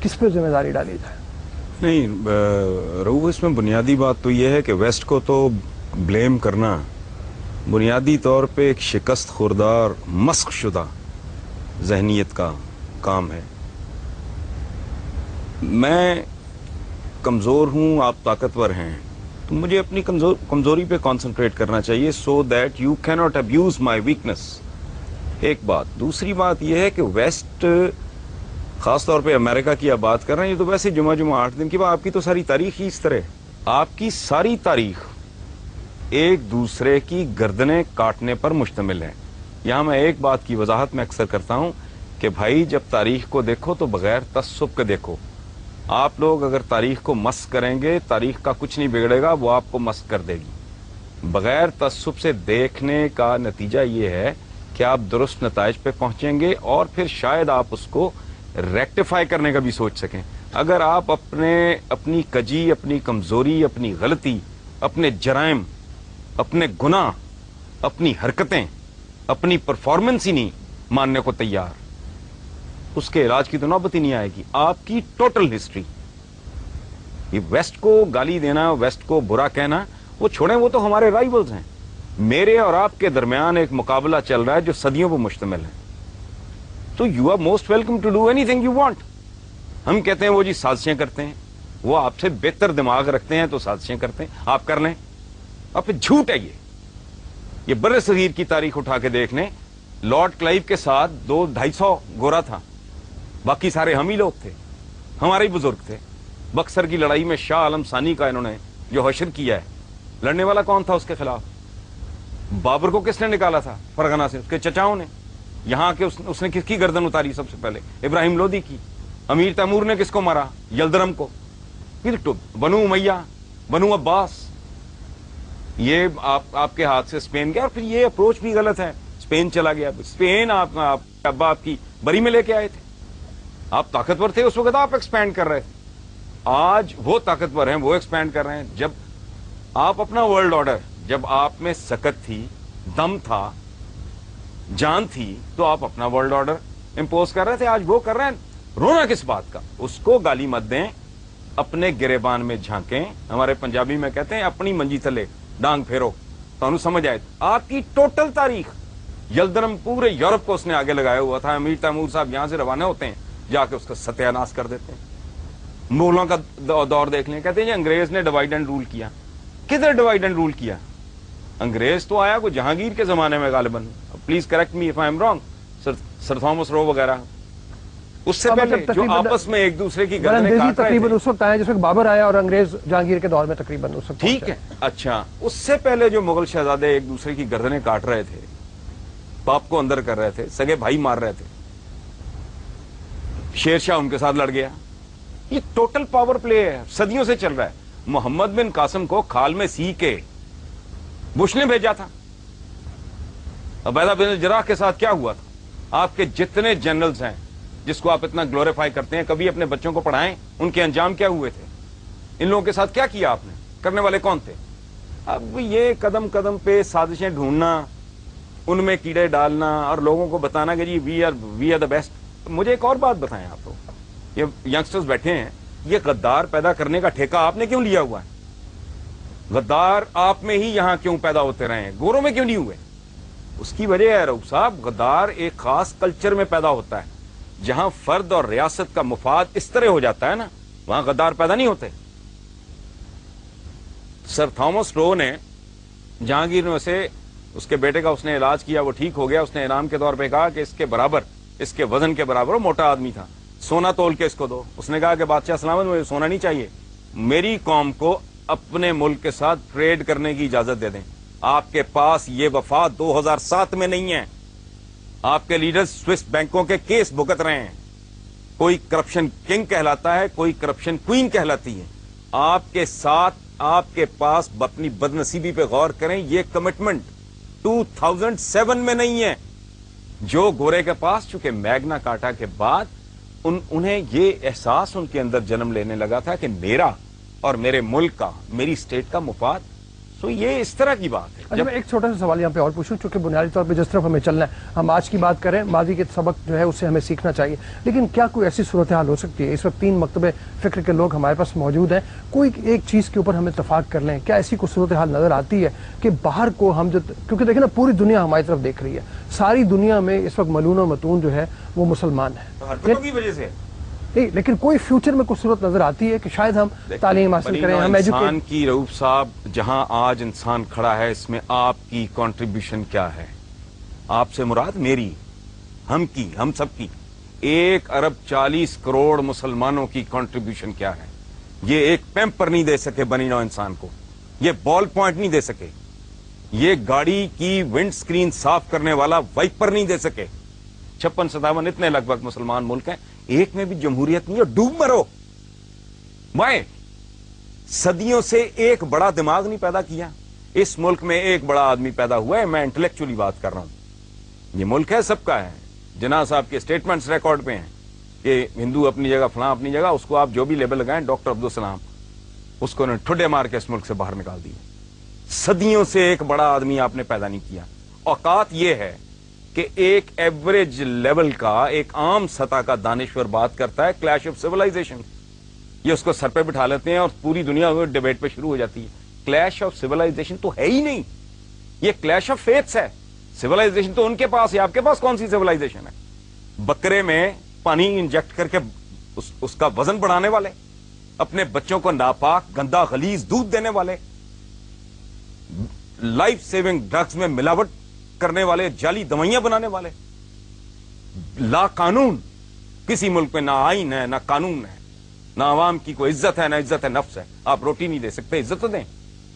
किस पे जिम्मेदारी डाली जाए? नहीं रऊफ, इसमें बुनियादी बात तो यह है कि वेस्ट को तो ब्लेम करना बुनियादी तौर पे एक शिकस्त खुरदार मस्क शुदा जहनीत का काम है। मैं कमज़ोर हूँ, आप ताकतवर हैं, तो मुझे अपनी कमज़ोरी पे कंसंट्रेट करना चाहिए, so that you can not abuse my weakness. एक बात। दूसरी बात यह है कि वेस्ट, ख़ास तौर पे अमेरिका की आप बात कर रहे हैं, ये तो वैसे जुमा 8 दिन की बात, आपकी तो सारी तारीख ही इस तरह, आपकी सारी तारीख एक दूसरे की गर्दनें काटने पर मुश्तमिल है। यहाँ मैं एक बात की वजाहत में अक्सर करता हूँ कि भाई जब तारीख को देखो तो बगैर तस्सुब के देखो। आप लोग अगर तारीख को मस्क करेंगे, तारीख का कुछ नहीं बिगड़ेगा, वो आपको मस्क कर देगी। बगैर तस्सुब से देखने का नतीजा ये है कि आप दुरुस्त नताइज पे पहुंचेंगे और फिर शायद आप उसको रेक्टिफाई करने का भी सोच सकें। अगर आप अपनी कजी, अपनी कमजोरी, अपनी गलती, अपने जराइम, अपने गुनाह, अपनी हरकतें, अपनी परफॉर्मेंस ही नहीं मानने को तैयार, उसके इलाज की तो नौबत ही नहीं आएगी। आपकी टोटल हिस्ट्री, ये वेस्ट को गाली देना, वेस्ट को बुरा कहना, वो छोड़ें, वो तो हमारे राइवल्स हैं। मेरे और आपके दरमियान एक मुकाबला चल रहा है जो सदियों पर मुश्तमिल है। तो you are most welcome to do anything you want. हम कहते हैं वो जी साजिशें करते हैं, वो आपसे बेहतर दिमाग रखते हैं तो साजिशें करते हैं, आप कर लें। और फिर झूठ है ये बड़े सगीर की तारीख उठा के देख लें, लॉर्ड क्लाइव के साथ 200-250 गोरा था, बाकी सारे हम ही लोग थे, हमारे ही बुजुर्ग थे। बक्सर की लड़ाई में शाह आलम सानी का इन्होंने जो हशर किया है, लड़ने वाला कौन था उसके खिलाफ? बाबर को किसने निकाला था फरगना से? उसके चचाओं ने। यहां के उसने किसकी गर्दन उतारी सबसे पहले? इब्राहिम लोदी की। अमीर तैमूर ने किसको मारा? यलदरम को। फिर तो बनु उमैया, बनु अब्बास, ये आपके हाथ से स्पेन गया। और फिर ये अप्रोच भी गलत है, स्पेन चला गया। स्पेन अब्बा आपकी बरी में लेके आए थे, आप ताकतवर थे उस वक्त, आप एक्सपैंड कर रहे थे। आज वो ताकतवर हैं, वो एक्सपैंड कर रहे हैं। जब आप अपना वर्ल्ड ऑर्डर, जब आप में सकत थी, दम था, जान थी, तो आप अपना वर्ल्ड ऑर्डर इंपोज कर रहे थे। आज वो कर रहे हैं। रोना किस बात का? उसको गाली मत दें, अपने गिरेबान में झांकें। हमारे पंजाबी में कहते हैं अपनी मंजी थले डांग फेरो, तो समझ आए। आपकी टोटल तारीख, यलदरम पूरे यूरोप को उसने आगे लगाया हुआ था। अमीर तैमूर साहब यहां से रवाना होते हैं, जाके उसका सत्यानाश कर देते हैं। मुगलों का दौर देख लें, कहते हैं अंग्रेज ने डिवाइड एंड रूल किया। किधर डिवाइड एंड रूल किया? अंग्रेज तो आया को जहांगीर के जमाने में गालिबन, please correct me if I am wrong, sir Thomas Roe वगैरह। उससे पहले जो आपस में एक दूसरे की गर्दनें काट रहे थे, उस वक्त आया जिसमें बाबर आया, और अंग्रेज जहांगीर के दौर में तकरीबन उस वक्त। ठीक है, अच्छा, उससे पहले जो मुगल शहजादे एक दूसरे की गर्दनें काट रहे थे, बाप को अंदर कर रहे थे, सगे भाई मार रहे थे, शेरशाह उनके साथ लड़ गया। ये टोटल पावर प्ले है, सदियों से चल रहा है। मोहम्मद बिन कासिम को खाल में सी के बुश ने भेजा था। उबैदा बिन जराह के साथ क्या हुआ था? आपके जितने जनरल्स हैं जिसको आप इतना ग्लोरीफाई करते हैं, कभी अपने बच्चों को पढ़ाएं, उनके अंजाम क्या हुए थे? इन लोगों के साथ क्या किया आपने? करने वाले कौन थे? अब ये कदम कदम पे साजिशें ढूंढना, उनमें कीड़े डालना और लोगों को बताना कि जी वी आर द बेस्ट। मुझे एक और बात बताएं आप लोग, ये यंगस्टर्स बैठे हैं, ये गद्दार पैदा करने का ठेका आपने क्यों लिया हुआ है? गद्दार आप में ही यहां क्यों पैदा होते रहे हैं, गोरों में क्यों नहीं हुए? उसकी वजह है रऊफ साहब, गद्दार एक खास कल्चर में पैदा होता है, जहां फर्द और रियासत का मुफाद इस तरह हो जाता है ना, वहां गद्दार पैदा नहीं होते। सर थॉमस रो ने जहांगीर में से उसके बेटे का उसने इलाज किया, वो ठीक हो गया। उसने इनाम के तौर पे कहा कि इसके बराबर, इसके वजन के बराबर, वो मोटा आदमी था, सोना तोल के इसको दो। उसने कहा कि बादशाह सलामत, मुझे सोना नहीं चाहिए, मेरी कौम को अपने मुल्क के साथ ट्रेड करने की इजाजत दे दें। आपके पास ये वफा 2007 में नहीं है। आपके लीडर्स स्विस बैंकों के केस भुगत रहे हैं। कोई करप्शन किंग कहलाता है, कोई करप्शन क्वीन कहलाती है। आपके साथ, आपके पास अपनी बदनसीबी पे गौर करें, ये कमिटमेंट 2007 में नहीं है। जो गोरे के पास, चूंकि मैग्ना कार्टा के बाद उन्हें ये एहसास उनके अंदर जन्म लेने लगा था कि मेरा और मेरे मुल्क का, मेरी स्टेट का मुफाद सो ये इस तरह की बात है। अच्छा, मैं एक छोटा सा सवाल यहाँ पे और पूछूं, चूंकि बुनियादी तौर पे जिस तरफ हमें चलना है, हम आज की बात करें, माजी के सबक जो है उससे हमें सीखना चाहिए, लेकिन क्या कोई ऐसी सूरत हाल हो सकती है, इस वक्त 3 मकतबे फिक्र के लोग हमारे पास मौजूद हैं, कोई एक चीज़ के ऊपर हम इत्तफाक कर लें, क्या ऐसी कोई सूरत हाल नज़र आती है कि बाहर को हम जो, क्योंकि देखिए ना पूरी दुनिया हमारी तरफ देख रही है, सारी दुनिया में इस वक्त मलून और मतून जो है वो मुसलमान है, हरकतों की वजह से नहीं, लेकिन कोई फ्यूचर में कुछ सूरत नजर आती है कि शायद हम तालीम हासिल करें, हम इंसान की रऊफ साहब, जहां आज इंसान खड़ा है इसमें आपकी कंट्रीब्यूशन क्या है? आपसे मुराद मेरी, हम की, हम सब की 1 अरब 40 करोड़ मुसलमानों की कंट्रीब्यूशन क्या है? ये एक पैम्पर नहीं दे सके बनी नौ इंसान को, ये बॉल पॉइंट नहीं दे सके, ये गाड़ी की विंड स्क्रीन साफ करने वाला वाइपर नहीं दे सके। 56-57 इतने लगभग मुसलमान मुल्क हैं, एक में भी जमहूरियत नहीं है, डूब मरो। मैं सदियों से एक बड़ा दिमाग नहीं पैदा किया, इस मुल्क में एक बड़ा आदमी पैदा हुआ है, मैं इंटेलेक्चुअली बात कर रहा हूं। ये मुल्क है, सबका है। जिन्ना साहब के स्टेटमेंट्स रिकॉर्ड पे हैं कि हिंदू अपनी जगह, फलां अपनी जगह, उसको आप जो भी लेबल लगाएं, डॉक्टर अब्दुल सलाम, उसको उन्होंने ठुड्डे मार के इस मुल्क से बाहर निकाल दिए। सदियों से एक बड़ा आदमी आपने पैदा नहीं किया। औकात यह है कि एक एवरेज लेवल का, एक आम सतह का दानिश्वर बात करता है क्लैश ऑफ सिविलाइजेशन, ये उसको सर पे बिठा लेते हैं और पूरी दुनिया डिबेट पे शुरू हो जाती है। क्लैश ऑफ सिविलाइजेशन तो है ही नहीं, ये क्लैश ऑफ फेथ्स है। सिविलाइजेशन तो उनके पास है, आपके पास कौन सी सिविलाइजेशन है? बकरे में पानी इंजेक्ट करके उसका वजन बढ़ाने वाले, अपने बच्चों को नापाक गंदा गलीज दूध देने वाले, लाइफ सेविंग ड्रग्स में मिलावट करने वाले, जाली दवाइयां बनाने वाले, ला कानून, किसी मुल्क में ना आईन है ना कानून है, ना आवाम की कोई इज्जत है ना इज्जत है नफ्स है। आप रोटी नहीं दे सकते, इज्जत तो दें,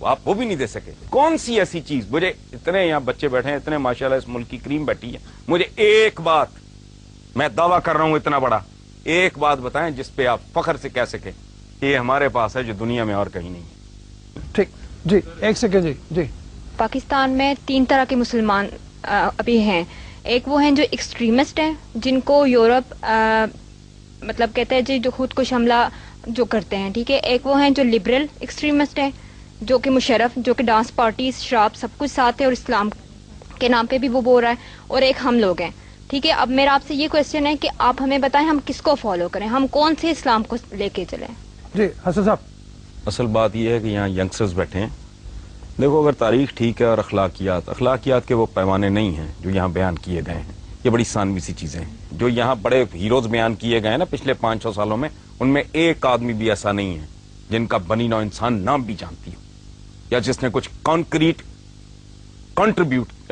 आप वो भी नहीं दे सके। कौन सी ऐसी चीज, मुझे इतने यहां बच्चे बैठे हैं, इतने माशाल्लाह इस मुल्क की क्रीम बैठी है, मुझे एक बात, मैं दावा कर रहा हूं इतना बड़ा, एक बात बताएं जिस पे आप फख्र से कह सके कि ये हमारे पास है जो दुनिया में और कहीं नहीं है। ठीक जी, एक सेकेंड जी। जी, पाकिस्तान में 3 तरह के मुसलमान अभी हैं। एक वो हैं जो एक्सट्रीमिस्ट हैं, जिनको यूरोप मतलब कहते हैं जी, जो खुद कुछ हमला जो करते हैं, ठीक है। एक वो हैं जो लिबरल एक्सट्रीमिस्ट हैं, जो कि मुशर्रफ, जो कि डांस पार्टीज, शराब सब कुछ साथ है और इस्लाम के नाम पे भी वो बोल रहा है। और एक हम लोग हैं, ठीक है। अब मेरा आपसे ये क्वेश्चन है कि आप हमें बताएं हम किसको फॉलो करें, हम कौन से इस्लाम को लेके चलें? जी हसन साहब। असल बात यह है कि यहाँ यंगस्टर्स बैठे हैं। देखो, अगर तारीख ठीक है और अखलाकियात के वो पैमाने नहीं हैं जो यहाँ बयान किए गए हैं, ये बड़ी सानवी सी चीजें हैं। जो यहाँ बड़े हीरोज बयान किए गए हैं ना पिछले 500 सालों में, उनमें एक आदमी भी ऐसा नहीं है जिनका बनी नौ इंसान नाम भी जानती हो, या जिसने कुछ कॉन्क्रीट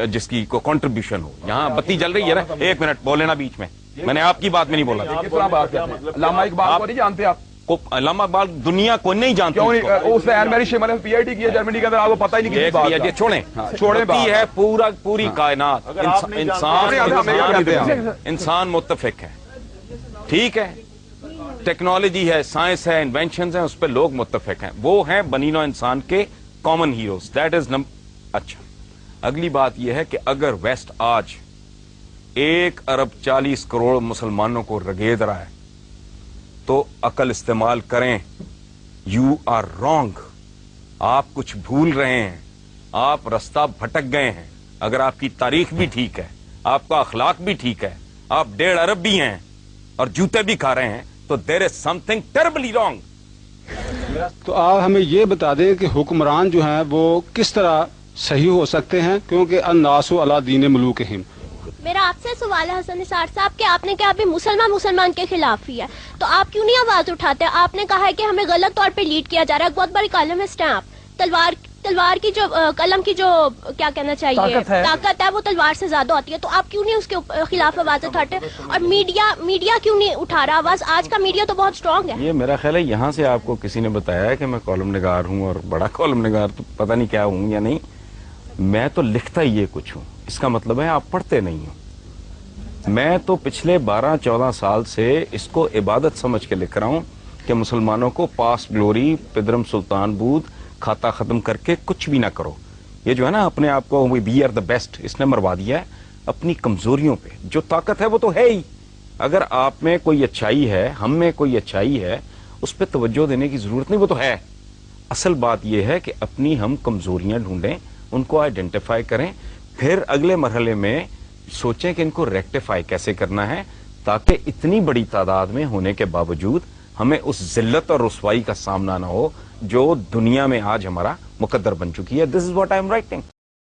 जिसकी को कंट्रीब्यूशन हो। यहाँ बत्ती जल रही है ना, 1 मिनट बोले ना बीच में, मैंने आपकी बात में नहीं बोला। अल्लामा इकबाल को नहीं जानते आप? अल्लामा इकबाल दुनिया को नहीं जानती। क्यों नहीं? उसने एन मैरी शेमर ने पीएचडी की है जर्मनी के अंदर, आपको पता ही नहीं किसी बात का। छोड़े है पूरी कायनात, इंसान मुत्तफिक है, ठीक है। टेक्नोलॉजी है, साइंस है, इन्वेंशन है, उस पर लोग मुत्तफिक हैं। वो हैं बनी नौ इंसान के कॉमन हीरोज, दैट इज अच्छा। अगली बात यह है कि अगर वेस्ट आज 1 अरब 40 करोड़ मुसलमानों को रगेद रहा है तो अकल इस्तेमाल करें। यू आर रॉन्ग, आप कुछ भूल रहे हैं, आप रास्ता भटक गए हैं। अगर आपकी तारीख भी ठीक है, आपका अखलाक भी ठीक है, आप 1.5 अरब भी हैं और जूते भी खा रहे हैं, तो there is something terribly wrong. तो आप हमें ये बता दें कि हुक्मरान जो हैं वो किस तरह सही हो सकते हैं, क्योंकि अन्नासु अला दीन मुलूकिहिम। मेरा आपसे सवाल है हसन निसार साहब कि आपने कहा अभी मुसलमान के खिलाफ ही है, तो आप क्यों नहीं आवाज उठाते? आपने कहा है कि हमें गलत तौर पे लीड किया जा रहा है। बहुत बड़ी कलम है स्टैंप, तलवार की जो कलम की जो क्या कहना चाहिए ताकत है वो तलवार से ज्यादा होती है, तो आप क्यों नहीं उसके खिलाफ आवाज उठाते? और मीडिया क्यों नहीं उठा रहा आवाज? आज का मीडिया तो बहुत स्ट्रांग है। ये मेरा ख्याल है यहाँ से आपको किसी ने बताया है कि मैं कॉलम निगार हूँ, और बड़ा कॉलम निगार तो पता नहीं क्या हूँ या नहीं। मैं तो लिखता ही ये कुछ हूँ, इसका मतलब है आप पढ़ते नहीं हो। मैं तो पिछले 12-14 साल से इसको इबादत समझ के लिख रहा हूँ कि मुसलमानों को पास ग्लोरी, पिदरम सुल्तान बूद, खाता खत्म करके कुछ भी ना करो। ये जो है ना अपने आप को वी आर द बेस्ट, इसने मरवा दिया है अपनी कमजोरियों पे। जो ताकत है वो तो है ही। अगर आप में कोई अच्छाई है, हम में कोई अच्छाई है, उस पर तवज्जो देने की जरूरत नहीं, वो तो है। اصل بات یہ ہے کہ اپنی ہم کمزوریاں ڈھونڈیں, ان کو آئیڈینٹیفائی کریں, پھر اگلے مرحلے میں سوچیں کہ ان کو ریکٹیفائی کیسے کرنا ہے, تاکہ اتنی بڑی تعداد میں ہونے کے باوجود ہمیں اس ذلت اور رسوائی کا سامنا نہ ہو جو دنیا میں آج ہمارا مقدر بن چکی ہے. This is what I am writing.